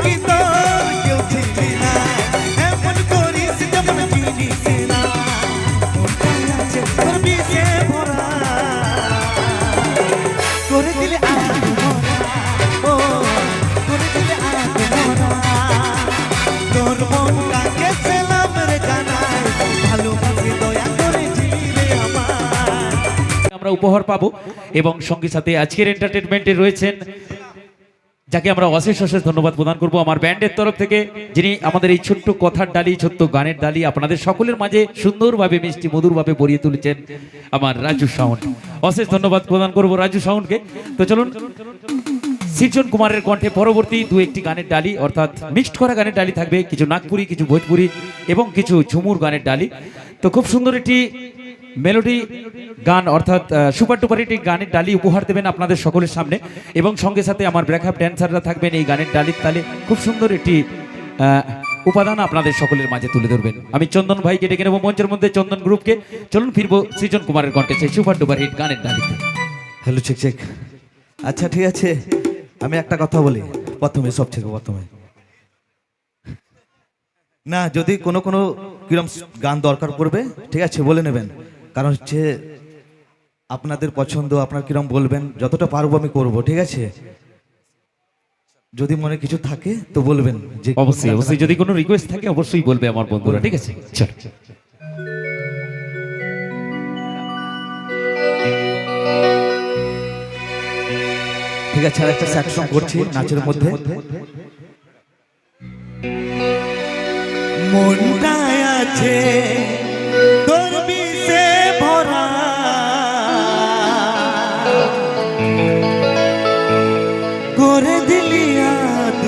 কি তোর কেউ ছিলি না, এমন করিস যেমন চিনিস না, মনটাই আছে তোর বিষে ভরা, করে দিলে আগে মরা, ও করে দিলে আগে মরা, তোর মনটাকে সেলাম রে জানাই, ভালোবাসি দয়া করে ঝিলে আমার। আমরা উপহার পাবো এবং সঙ্গে সাথে আজকের এন্টারটেইনমেন্টে রয়েছেন যাকে আমরা অশেষ অশেষ ধন্যবাদ প্রদান করব আমার ব্যান্ডের তরফ থেকে, যিনি আমাদের এই ছোট্ট কথার ডালি, ছোট্ট গানের ডালি আপনাদের সকলের মাঝে সুন্দরভাবে মিষ্টি মধুরভাবে ভরিয়ে তুলেছেন আমার রাজু সাউন্ড। অশেষ ধন্যবাদ প্রদান করব রাজু সাউন্ডকে। তো চলুন সৃজন কুমারের কণ্ঠে পরবর্তী দু একটি গানের ডালি, অর্থাৎ মিক্সড করা গানের ডালি থাকবে, কিছু নাগপুরি, কিছু ভোজপুরি এবং কিছু ঝুমুর গানের ডালি। তো খুব সুন্দর একটি মেলোডি গান অর্থাৎ সুপার টুপার একটি গানের ডালি উপহার দেবেন আপনাদের সকলের সামনে এবং সঙ্গে সাথে আমার ব্যাকআপ ড্যান্সাররা থাকবেন এই গানের ডালির তালে। খুব সুন্দর একটি উপাদান আপনাদের সকলের মাঝে তুলে ধরবেন। আমি চন্দন ভাইকে ডেকে নেব মঞ্চের মধ্যে, চন্দন গ্রুপকে। চলুন ফিরবো সৃজন কুমারের কণ্ঠে সেই সুপার টুপার হিট গানের ডালিতে। Hello check check. আচ্ছা ঠিক আছে, আমি একটা কথা বলি প্রথমে, সব থেকে প্রথমে না, যদি কোনো কোনো কিরম গান দরকার পড়বে ঠিক আছে বলে নেবেন, কারণ হচ্ছে আপনাদের পছন্দ, আপনার কিরম বলবেন, যতটা পারবো আমি করব, ঠিক আছে? যদি মনে কিছু থাকে তো বলবেন। যে অবশ্যই অবশ্যই যদি কোনো রিকোয়েস্ট থাকে অবশ্যই বলবে আমার বন্ধুরা, ঠিক আছে? চল ঠিক আছে, আর একটা স্যাড সং করছি নাচের মধ্যে। মনটায় আছে তোর বিষে ভরা, করে দিলি আদ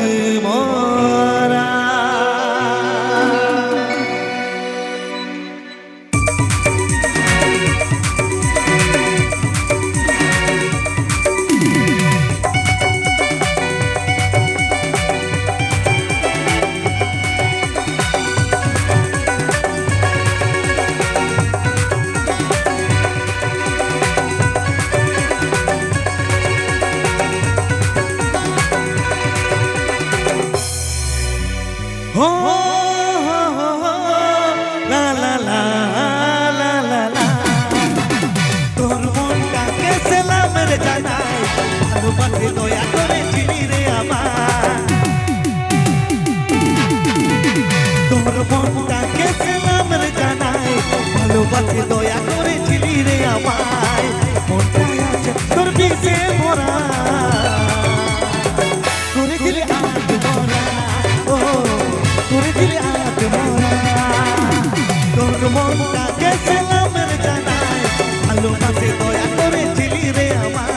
মরা, हो ला ला ला ला ला ला, তোর মনটাকে সেলাম রে জানাই, ভালোবাসি দয়া করে চিনি রে আমার, তোর মনটাকে সেলাম রে জানাই, ভালোবাসি দয়া করে চিনি রে আমার, মনটাই আছে তোর বিষে ভরা, করে দিলে আগ মরা, ও করে দিলে আগ মরা, তোর মনটাকে সেলাম রে জানাই, ভালোবাসি দয়া করে চিনি রে আমার।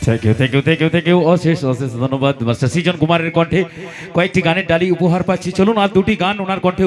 থ্যাংক ইউ অশেষ অশেষ ধন্যবাদ মাস্টার সৃজন কুমারের কণ্ঠে কয়েকটি গানের ডালি উপহার পাচ্ছি। চলুন আর দুটি গান ওনার কণ্ঠে